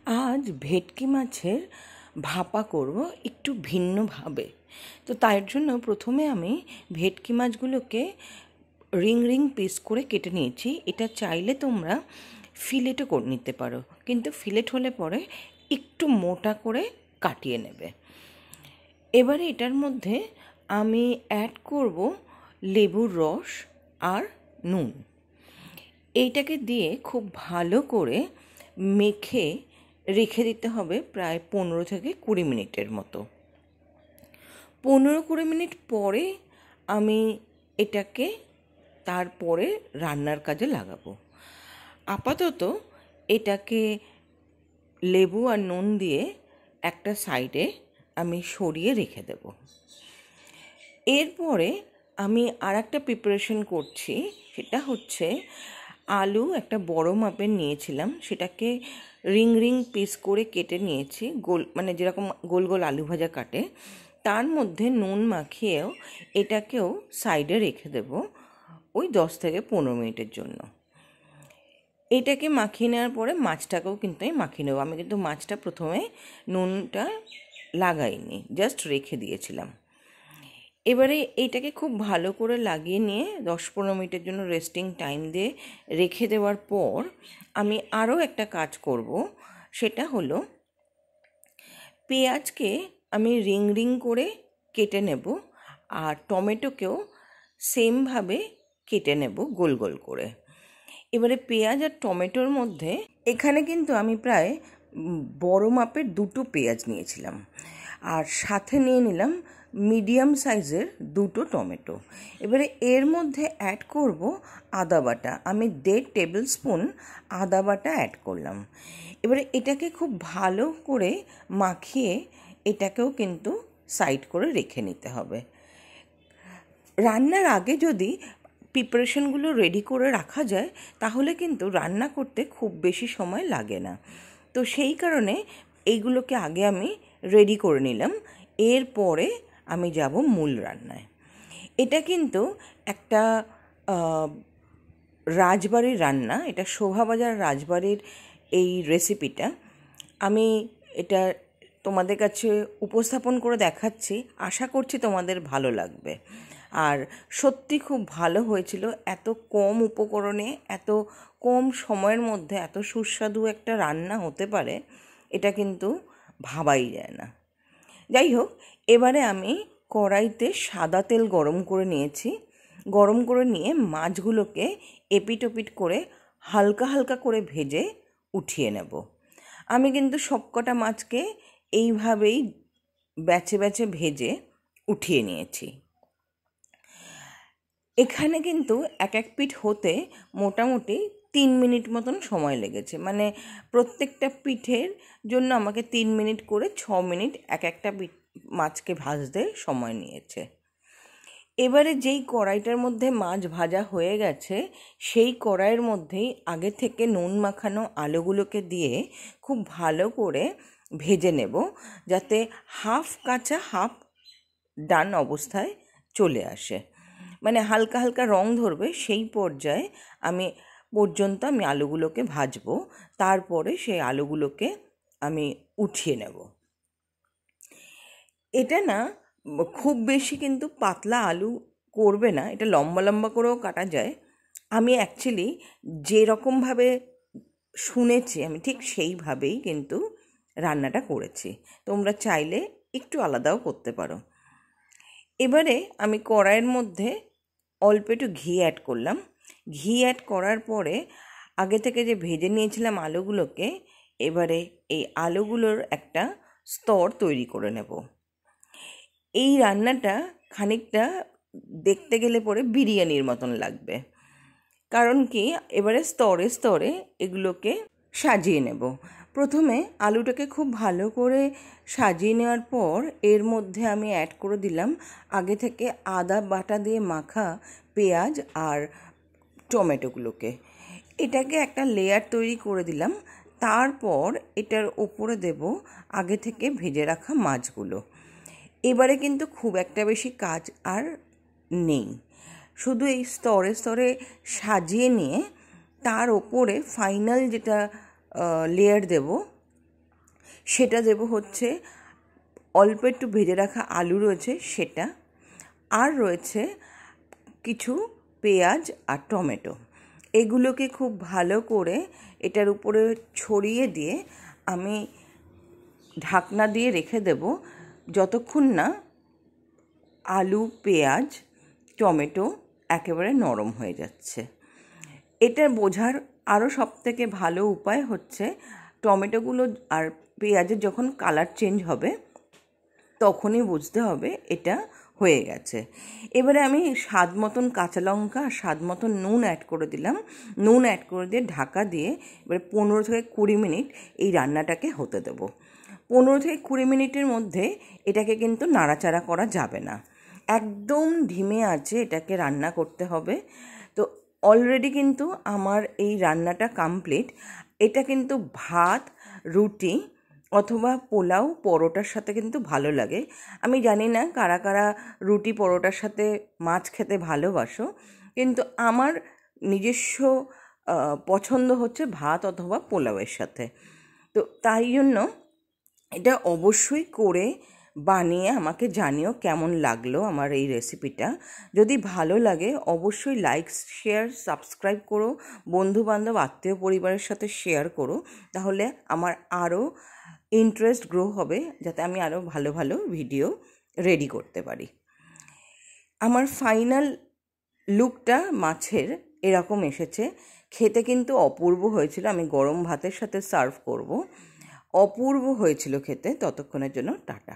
আজ ভেটকি মাছের ভাপা করব একটু ভিন্নভাবে। তো তার জন্য প্রথমে আমি ভেটকি মাছগুলোকে রিং রিং পিস করে কেটে নিয়েছি। এটা চাইলে তোমরা ফিলেটও করে নিতে পারো, কিন্তু ফিলেট হলে পরে একটু মোটা করে কাটিয়ে নেবে। এবারে এটার মধ্যে আমি অ্যাড করব লেবুর রস আর নুন। এইটাকে দিয়ে খুব ভালো করে মেখে রেখে দিতে হবে প্রায় 15 থেকে 20 মিনিটের মতো। 15-20 মিনিট পরে আমি এটাকে তারপরে রান্নার কাজে লাগাবো। আপাতত এটাকে লেবু আর নুন দিয়ে একটা সাইডে আমি সরিয়ে রেখে দেব। এরপরে আমি আর একটা প্রিপারেশন করছি, সেটা হচ্ছে আলু একটা বড় মাপের নিয়েছিলাম, সেটাকে রিং রিং পিস করে কেটে নিয়েছি, গোল মানে যেরকম গোল গোল আলু ভাজা কাটে। তার মধ্যে নুন মাখিয়েও এটাকেও সাইডে রেখে দেব ওই 10 থেকে 15 মিনিটের জন্য। এটাকে মাখিয়ে নেওয়ার পরে মাছটাকেও কিন্তু আমি মাখিয়ে নেবো। আমি কিন্তু মাছটা প্রথমে নুনটা লাগাইনি, জাস্ট রেখে দিয়েছিলাম। এবারে এইটাকে খুব ভালো করে লাগিয়ে নিয়ে 10-15 মিনিটের জন্য রেস্টিং টাইম দিয়ে রেখে দেওয়ার পর আমি আরও একটা কাজ করব। সেটা হলো পেঁয়াজকে আমি রিং রিং করে কেটে নেব, আর টমেটোকেও সেমভাবে কেটে নেব গোল গোল করে। এবারে পেঁয়াজ আর টমেটোর মধ্যে এখানে কিন্তু আমি প্রায় বড় মাপের 2টো পেঁয়াজ নিয়েছিলাম, আর সাথে নিয়ে নিলাম মিডিয়াম সাইজের 2টো টমেটো। এবারে এর মধ্যে অ্যাড করব আদা বাটা। আমি 1.5 টেবিল স্পুন আদা বাটা অ্যাড করলাম। এবারে এটাকে খুব ভালো করে মাখিয়ে এটাকেও কিন্তু সাইড করে রেখে নিতে হবে। রান্নার আগে যদি প্রিপারেশনগুলো রেডি করে রাখা যায় তাহলে কিন্তু রান্না করতে খুব বেশি সময় লাগে না। তো সেই কারণে এইগুলোকে আগে আমি রেডি করে নিলাম। এরপরে আমি যাব মূল রান্নায়। এটা কিন্তু একটা রাজবাড়ির রান্না, এটা শোভাবাজার রাজবাড়ির এই রেসিপিটা। আমি এটা তোমাদের কাছে উপস্থাপন করে দেখাচ্ছি, আশা করছি তোমাদের ভালো লাগবে। আর সত্যি খুব ভালো হয়েছিল। এত কম উপকরণে এত কম সময়ের মধ্যে এত সুস্বাদু একটা রান্না হতে পারে, এটা কিন্তু ভাবাই যায় না। যাই হোক, এবারে আমি কড়াইতে সাদা তেল গরম করে নিয়েছি। গরম করে নিয়ে মাছগুলোকে এপিট ওপিট করে হালকা হালকা করে ভেজে উঠিয়ে নেব। আমি কিন্তু সবকটা মাছকে এইভাবেই ব্যাচে ব্যাচে ভেজে উঠিয়ে নিয়েছি। এখানে কিন্তু এক এক পিঠ হতে মোটামুটি 3 মিনিট মতন সময় লেগেছে, মানে প্রত্যেকটা পিঠের জন্য আমাকে 3 মিনিট করে 6 মিনিট এক একটা মাছকে ভাজতে সময় নিয়েছে। এবারে যেই কড়াইটার মধ্যে মাছ ভাজা হয়ে গেছে সেই কড়াইয়ের মধ্যেই আগে থেকে নুন মাখানো আলুগুলোকে দিয়ে খুব ভালো করে ভেজে নেব, যাতে হাফ কাঁচা হাফ ডান অবস্থায় চলে আসে, মানে হালকা হালকা রং ধরবে সেই পর্যায়ে আমি আলুগুলোকে ভাজবো। তারপরে সেই আলুগুলোকে আমি উঠিয়ে নেব। এটা না খুব বেশি কিন্তু পাতলা আলু করবে না, এটা লম্বা লম্বা করেও কাটা যায়। আমি অ্যাকচুয়ালি যেরকমভাবে শুনেছি আমি ঠিক সেইভাবেই কিন্তু রান্নাটা করেছি। তোমরা চাইলে একটু আলাদাও করতে পারো। এবারে আমি কড়াইয়ের মধ্যে অল্প একটু ঘি অ্যাড করলাম। ঘি অ্যাড করার পরে আগে থেকে যে ভেজে নিয়েছিলাম আলুগুলোকে, এবারে এই আলুগুলোর একটা স্তর তৈরি করে নেব। এই রান্নাটা খানিকটা দেখতে গেলে পরে বিরিয়ানির মতন লাগবে, কারণ কি এবারে স্তরে স্তরে এগুলোকে সাজিয়ে নেব। প্রথমে আলুটাকে খুব ভালো করে সাজিয়ে নেওয়ার পর এর মধ্যে আমি অ্যাড করে দিলাম আগে থেকে আদা বাটা দিয়ে মাখা পেঁয়াজ আর টমেটোগুলোকে। এটাকে একটা লেয়ার তৈরি করে দিলাম। তারপর এটার ওপরে দেব আগে থেকে ভেজে রাখা মাছগুলো। এবারে কিন্তু খুব একটা বেশি কাজ আর নেই, শুধু এই স্তরে স্তরে সাজিয়ে নিয়ে তার ওপরে ফাইনাল যেটা লেয়ার দেব সেটা দেব হচ্ছে অল্প একটু ভেজে রাখা আলু রয়েছে সেটা, আর রয়েছে কিছু পেঁয়াজ আর টমেটো। এগুলোকে খুব ভালো করে এটার উপরে ছড়িয়ে দিয়ে আমি ঢাকনা দিয়ে রেখে দেব যতক্ষণ না আলু, পেঁয়াজ, টমেটো একেবারে নরম হয়ে যাচ্ছে। এটা বোঝার আরও সবথেকে ভালো উপায় হচ্ছে টমেটোগুলো আর পেঁয়াজের যখন কালার চেঞ্জ হবে তখনই বুঝতে হবে এটা হয়ে গেছে। এবারে আমি স্বাদ মতন কাঁচা লঙ্কা আর স্বাদ মতন নুন অ্যাড করে দিলাম। নুন অ্যাড করে দিয়ে ঢাকা দিয়ে এবারে 15 থেকে 20 মিনিট এই রান্নাটাকে হতে দেবো। 15 থেকে 20 মিনিটের মধ্যে এটাকে কিন্তু নাড়াচাড়া করা যাবে না, একদম ধিমে আঁচে এটাকে রান্না করতে হবে। তো অলরেডি কিন্তু আমার এই রান্নাটা কমপ্লিট। এটা কিন্তু ভাত, রুটি অথবা পোলাও, পরোটার সাথে কিন্তু ভালো লাগে। আমি জানি না কারা কারা রুটি পরোটার সাথে মাছ খেতে ভালোবাসো, কিন্তু আমার নিজস্ব পছন্দ হচ্ছে ভাত অথবা পোলাওয়ের সাথে। তো তাই জন্য এটা অবশ্যই করে বানিয়ে আমাকে জানিও কেমন লাগলো আমার এই রেসিপিটা। যদি ভালো লাগে অবশ্যই লাইক, শেয়ার, সাবস্ক্রাইব করো, বন্ধুবান্ধব, আত্মীয় পরিবারের সাথে শেয়ার করো, তাহলে আমার আরও ইন্টারেস্ট গ্রো হবে, যাতে আমি আরও ভালো ভালো ভিডিও রেডি করতে পারি। আমার ফাইনাল লুকটা মাছের এরকম এসেছে। খেতে কিন্তু অপূর্ব হয়েছিল। আমি গরম ভাতের সাথে সার্ভ করব। অপূর্ব হয়েছিল খেতে। ততক্ষণের জন্য টাটা।